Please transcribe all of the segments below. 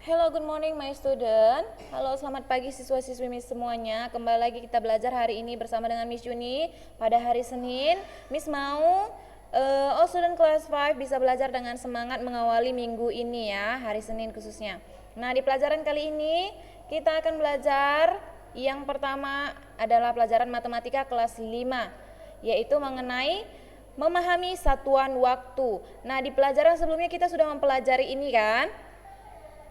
Hello, good morning my student. Halo, selamat pagi siswa-siswi Miss semuanya. Kembali lagi kita belajar hari ini bersama dengan Miss Yuni pada hari Senin. Miss mau all student class 5 bisa belajar dengan semangat mengawali minggu ini ya, hari Senin khususnya. Nah, di pelajaran kali ini kita akan belajar yang pertama adalah pelajaran matematika kelas 5, yaitu mengenai memahami satuan waktu. Nah, di pelajaran sebelumnya kita sudah mempelajari ini kan?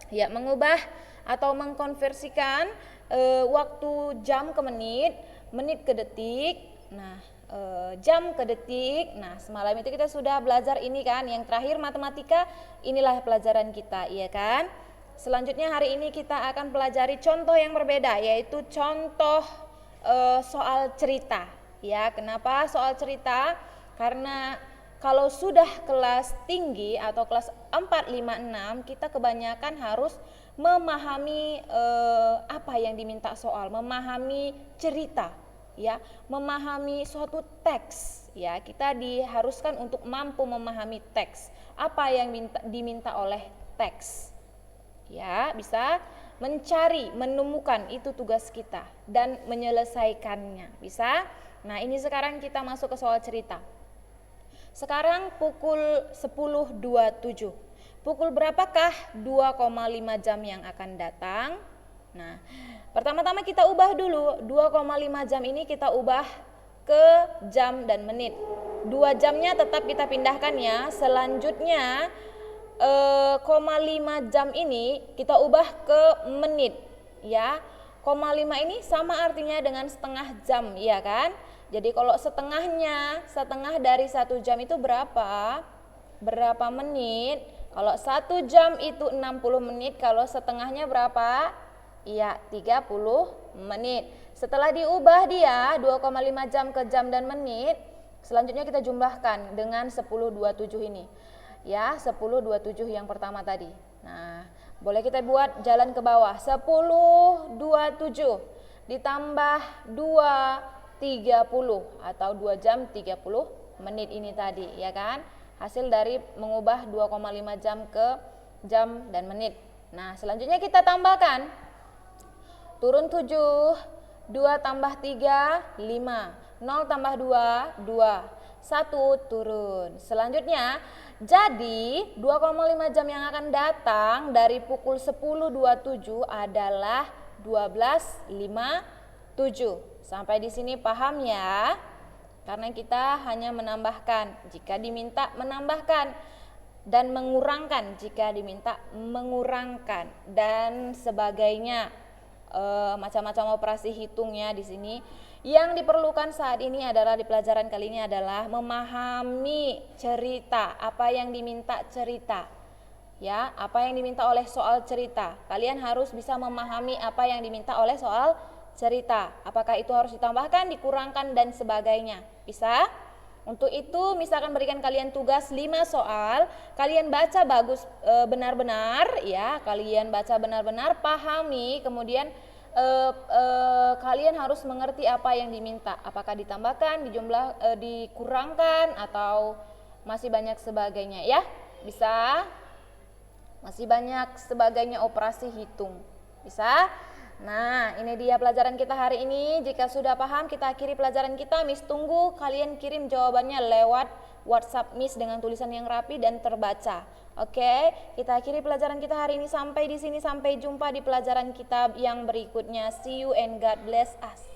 Ya, mengubah atau mengkonversikan waktu jam ke menit, menit ke detik, jam ke detik. Nah, semalam itu kita sudah belajar ini kan, yang terakhir matematika, inilah pelajaran kita, iya kan? Selanjutnya hari ini kita akan pelajari contoh yang berbeda, yaitu contoh soal cerita. Ya, kenapa soal cerita? Karena kalau sudah kelas tinggi atau kelas 4, 5, 6, kita kebanyakan harus memahami apa yang diminta soal, memahami cerita, ya, memahami suatu teks, ya. Kita diharuskan untuk mampu memahami teks, apa yang diminta oleh teks, ya, bisa mencari, menemukan, itu tugas kita, dan menyelesaikannya, bisa. Nah, ini sekarang kita masuk ke soal cerita. Sekarang pukul 10.27. Pukul berapakah 2,5 jam yang akan datang? Nah, pertama-tama kita ubah dulu. 2,5 jam ini kita ubah ke jam dan menit. 2 jamnya tetap kita pindahkan ya. Selanjutnya 0,5 jam ini kita ubah ke menit ya. 0,5 ini sama artinya dengan setengah jam, ya kan? Jadi kalau setengah dari 1 jam itu berapa? Berapa menit? Kalau 1 jam itu 60 menit, kalau setengahnya berapa? Iya, 30 menit. Setelah diubah dia 2,5 jam ke jam dan menit, selanjutnya kita jumlahkan dengan 10.27 ini. Ya, 10.27 yang pertama tadi. Nah, boleh kita buat jalan ke bawah. 10.27 ditambah 2.30 atau 2 jam 30 menit ini tadi, ya kan? Hasil dari mengubah 2,5 jam ke jam dan menit. Nah, selanjutnya kita tambahkan. Turun 7, 2 tambah 3, 5. 0 tambah 2, 2. 1 turun. Selanjutnya, jadi 2,5 jam yang akan datang dari pukul 10.27 adalah 12.57. Sampai di sini paham ya? Karena kita hanya menambahkan jika diminta menambahkan dan mengurangkan jika diminta mengurangkan dan sebagainya. Macam-macam operasi hitungnya di sini. Yang diperlukan saat ini adalah di pelajaran kali ini adalah memahami cerita, apa yang diminta cerita. Ya, apa yang diminta oleh soal cerita. Kalian harus bisa memahami apa yang diminta oleh soal cerita. Apakah itu harus ditambahkan, dikurangkan dan sebagainya. Bisa? Untuk itu misalkan berikan kalian tugas 5 soal, kalian baca bagus benar-benar ya, kalian baca benar-benar, pahami, kemudian kalian harus mengerti apa yang diminta. Apakah ditambahkan, dikurangkan atau masih banyak sebagainya ya? Bisa? Masih banyak sebagainya operasi hitung. Bisa? Nah, ini dia pelajaran kita hari ini. Jika sudah paham, kita akhiri pelajaran kita. Miss tunggu kalian kirim jawabannya lewat WhatsApp Miss dengan tulisan yang rapi dan terbaca. Oke, kita akhiri pelajaran kita hari ini sampai di sini. Sampai jumpa di pelajaran kita yang berikutnya. See you and God bless us.